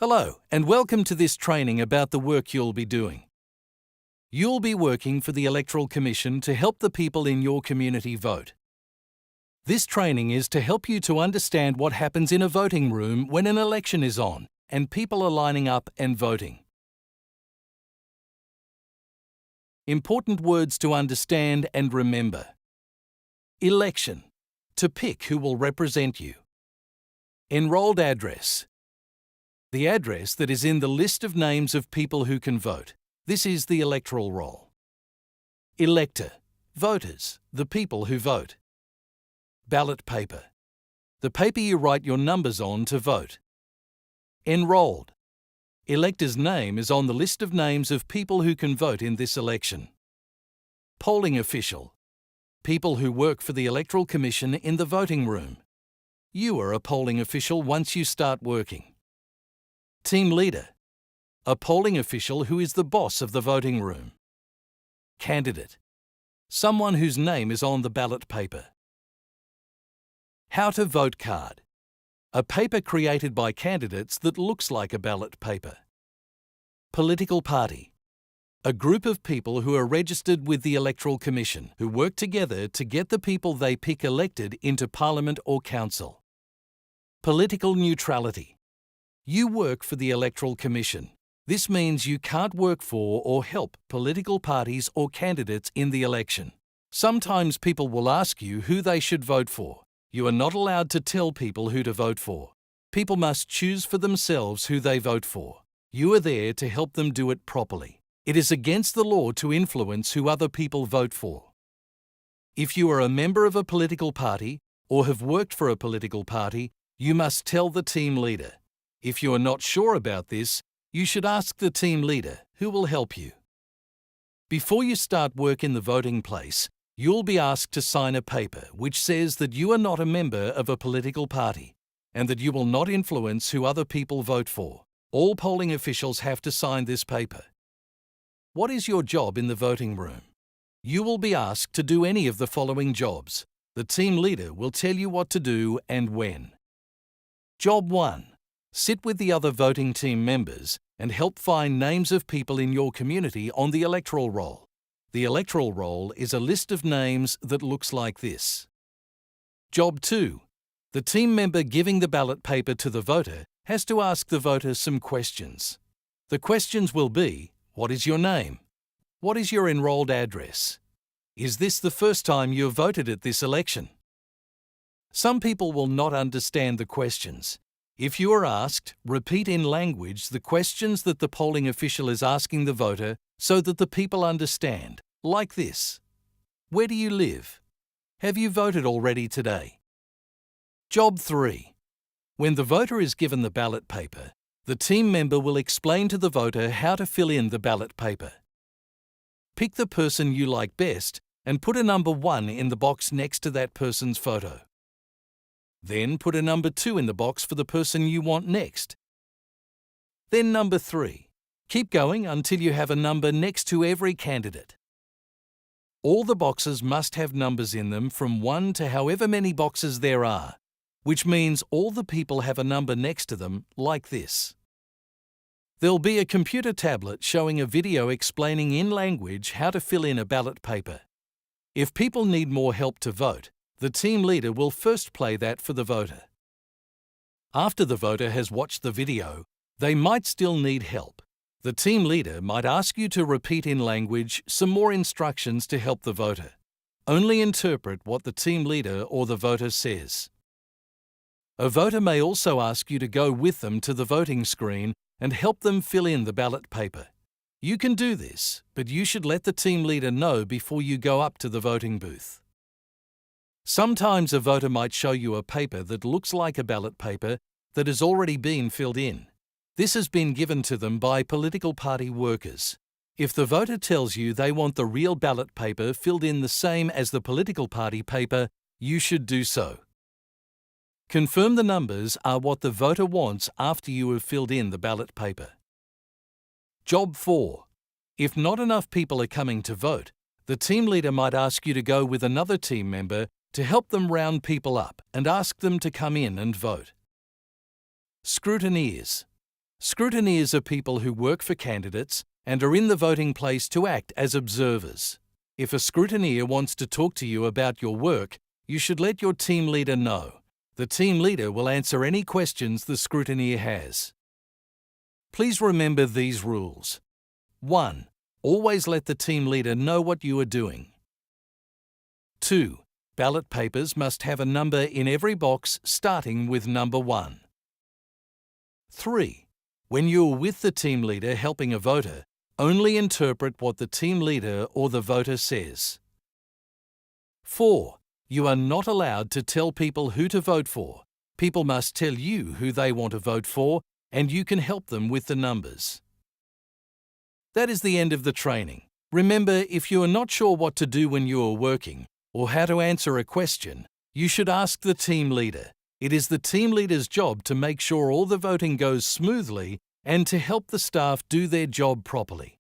Hello, and welcome to this training about the work you'll be doing. You'll be working for the Electoral Commission to help the people in your community vote. This training is to help you to understand what happens in a voting room when an election is on and people are lining up and voting. Important words to understand and remember. Election, to pick who will represent you. Enrolled address, the address that is in the list of names of people who can vote. This is the electoral roll. Elector, voters, the people who vote. Ballot paper, the paper you write your numbers on to vote. Enrolled, elector's name is on the list of names of people who can vote in this election. Polling official, people who work for the Electoral Commission in the voting room. You are a polling official once you start working. Team leader, a polling official who is the boss of the voting room. Candidate, someone whose name is on the ballot paper. How to vote card, a paper created by candidates that looks like a ballot paper. Political party, a group of people who are registered with the Electoral Commission who work together to get the people they pick elected into Parliament or Council. Political neutrality, you work for the Electoral Commission. This means you can't work for or help political parties or candidates in the election. Sometimes people will ask you who they should vote for. You are not allowed to tell people who to vote for. People must choose for themselves who they vote for. You are there to help them do it properly. It is against the law to influence who other people vote for. If you are a member of a political party or have worked for a political party, you must tell the team leader. If you are not sure about this, you should ask the team leader, who will help you. Before you start work in the voting place, you'll be asked to sign a paper which says that you are not a member of a political party and that you will not influence who other people vote for. All polling officials have to sign this paper. What is your job in the voting room? You will be asked to do any of the following jobs. The team leader will tell you what to do and when. Job 1. Sit with the other voting team members and help find names of people in your community on the electoral roll. The electoral roll is a list of names that looks like this. Job 2. The team member giving the ballot paper to the voter has to ask the voter some questions. The questions will be, what is your name? What is your enrolled address? Is this the first time you have voted at this election? Some people will not understand the questions. If you are asked, repeat in language the questions that the polling official is asking the voter so that the people understand, like this. Where do you live? Have you voted already today? Job 3. When the voter is given the ballot paper, the team member will explain to the voter how to fill in the ballot paper. Pick the person you like best and put a number 1 in the box next to that person's photo. Then put a number 2 in the box for the person you want next. Then number 3. Keep going until you have a number next to every candidate. All the boxes must have numbers in them from 1 to however many boxes there are, which means all the people have a number next to them like this. There'll be a computer tablet showing a video explaining in language how to fill in a ballot paper. If people need more help to vote, the team leader will first play that for the voter. After the voter has watched the video, they might still need help. The team leader might ask you to repeat in language some more instructions to help the voter. Only interpret what the team leader or the voter says. A voter may also ask you to go with them to the voting screen and help them fill in the ballot paper. You can do this, but you should let the team leader know before you go up to the voting booth. Sometimes a voter might show you a paper that looks like a ballot paper that has already been filled in. This has been given to them by political party workers. If the voter tells you they want the real ballot paper filled in the same as the political party paper, you should do so. Confirm the numbers are what the voter wants after you have filled in the ballot paper. Job 4. If not enough people are coming to vote, the team leader might ask you to go with another team member to help them round people up and ask them to come in and vote. Scrutineers, Scrutineers are people who work for candidates and are in the voting place to act as observers. If a scrutineer wants to talk to you about your work, you should let your team leader know. The team leader will answer any questions the scrutineer has. Please remember these rules. 1. Always let the team leader know what you are doing. 2. Ballot papers must have a number in every box starting with number 1. 3. When you are with the team leader helping a voter, only interpret what the team leader or the voter says. 4. You are not allowed to tell people who to vote for. People must tell you who they want to vote for, and you can help them with the numbers. That is the end of the training. Remember, if you are not sure what to do when you are working, or how to answer a question, you should ask the team leader. It is the team leader's job to make sure all the voting goes smoothly and to help the staff do their job properly.